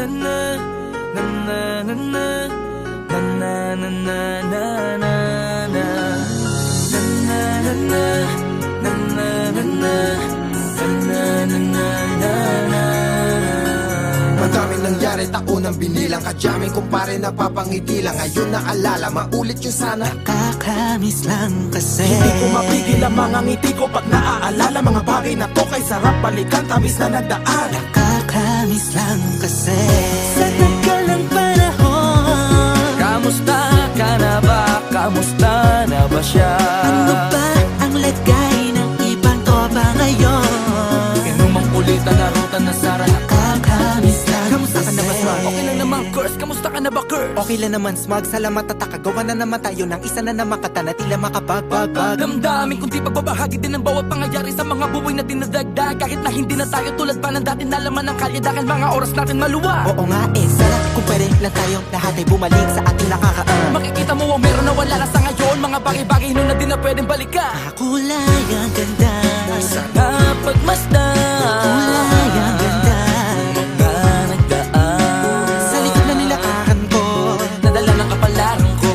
na na na na na na na na na na na na na na na na na. Madaming nangyari, taon ang binilang. Kadyaming kumpare na papangiti lang. Ngayon naalala, maulit yun sana. Nakakamiss lang kasi Hindi ko mapigil ang mga ngiti ko pag naaalala. Mga bagay na to kay sarap balikan, tamis na nagdaan. Nakakamiss lang kasi sa tagal ng panahon. Kamusta ka na ba? Kamusta na ba siya? Ano ba ang lagay ng ibang tropa ngayon? Inumang kulitan na ruta na sara. Nakakamiss lang Kamusta ka na ba, kasi Swag? Okay lang naman, Curse. Kamusta ka na ba, Curse? Okay lang naman, Smug. Salamat at takagawa na naman tayo ng isa na namakata na tila makabagbag. Damdamin kundi pagbabahagi din ng bawat pangyayari sa mga buhay na dinadagdag. Kahit na hindi na tayo tulad pa ng dati na laman ng kalye. Dahil mga oras natin maluwa. Oo nga sana kung pwede lang tayong lahat ay bumalik sa ating nakakaan. Makikita mo ang meron na wala na sa ngayon. Mga bagay-bagay nun na di na pwedeng balikan. Kulay ang ganda, Sana pagmasdan kulay ang ganda. mga nagdaan Sa likod na nilakaran ko, nadala ng kapalaran ko.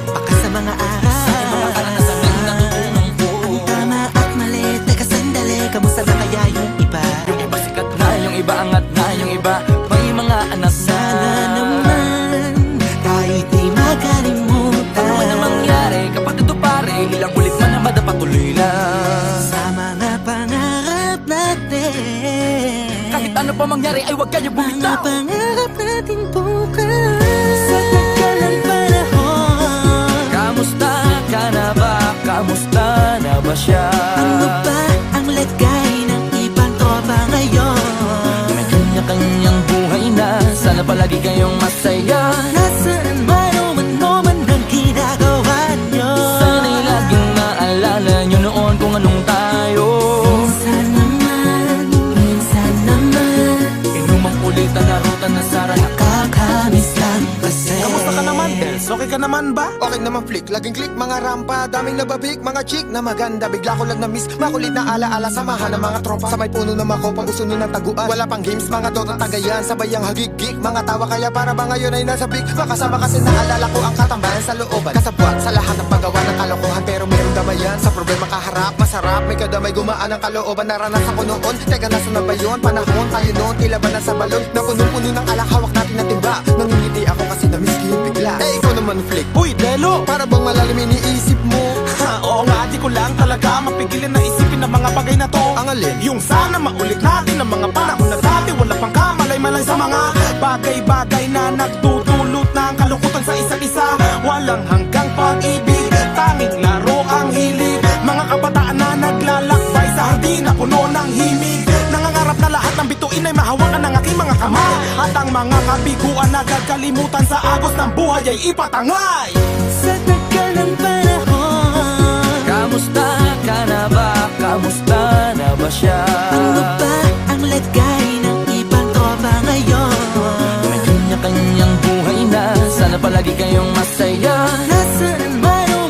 baka sa mga aral, Mga karanasan ang natutunan ko. ang tama at mali. Teka sandali, kamusta na kaya yung iba? Yung iba sikat na, yung iba angat na, yung iba may mga anak na. Sana naman tayo'y di makalimutan. Ano man ang mangyari kapag ito pare, ilang ulit man ang madapatuloy lang. Sa mga pangarap natin, Kahit ano pa mangyari ay huwag kayo mga bumitaw. pangarap natin bukas. Sa tagal ng panahon, Kamusta ka na ba? Kamusta na ba siya? ano ba ang lagay ng ibang tropa ngayon? May kanya-kanyang buhay na, sana palagi kayong masaya. Nasaan man o man ang ginagawa nyo? Sana'y laging maalala nyo noon kung anong tayo. Minsan naman Inumang kulitan na ruta na sara. nakakamiss lang kasi. Kamusta ka naman, Dels? Okay ka naman ba? Okay naman flick, laging click, mga rampa. Daming nababik, mga chick na maganda. Bigla ko lang na-miss, makulit na alaala. Samahan ng mga tropa sa may puno na makopang usuno ng taguan. Wala pang games, mga dota tagayan. Sabay ang hagigik, mga tawa kaya para ba ngayon ay nasa big. Makasama kasi naalala ko ang katambayan sa looban. Kasabwat sa lahat ng paggawa ng kalokohan. Pero meron damayan, sa problema kaharap. Masarap, may kadamay gumaan ang kalooban. Naranasan ko noon, teka nasa na ba yun? Panahon tayo noon, tila ba nasa balon? Na punong-puno ng alak, hawak natin na timba. Nangingiti ako kasi na-miss ko yung bigla. Eh, ikaw naman flick. Uy, Delo! Para bang malalim iniisip mo? Ha, oo nga, di ko lang talaga mapigilin na isipin ang mga bagay na to. Ang alin? Yung sana maulit natin ang mga panahon na dati. Wala pang kamalay-malay sa mga bagay-bagay na nagdudulot ng kalungkutan sa isa't isa. Walang hanggang pag-ibig, tanging laro ang hilig. Mga kabataan na naglalakbay sa hardin na puno ng himig. Nangangarap na lahat ng bituin ay mahawakan ng aking mga kamay. At ang mga kabiguan na gagalimutan sa agos ng buhay ay ipatangay. Sa tagal ng panahon, Kamusta ka na ba? Kamusta na ba siya? ano ba ang lagay ng ibang tropa ngayon? May kanya-kanyang buhay na, sana palagi kayong masaya. Nasaan man o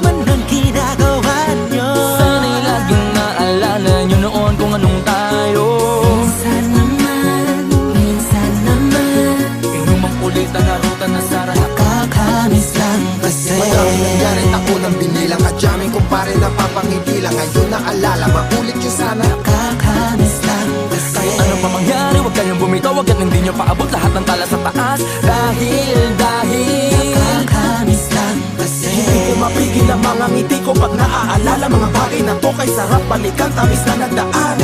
man ang ginagawa nyo? Sana'y laging naalala nyo noon kung anong tayo. Minsan naman Inumang kulitan na ruta na sara. nakakamiss lang kasi. Madaming nangyari, taon ang binilang. Kadyaming kumpare na papangiti lang. Ngayon naalala, maulit yun sana. Nakakamiss lang kasi. Kahit ano pa mangyari, huwag kayong bumitaw. Hanggat hindi nyo paabot lahat ng tala sa taas. Dahil Nakakamiss lang kasi. Hindi ko mapigil ang mga ngiti ko pag naaalala. Mga bagay na to kay sarap balikan, tamis na nagdaan.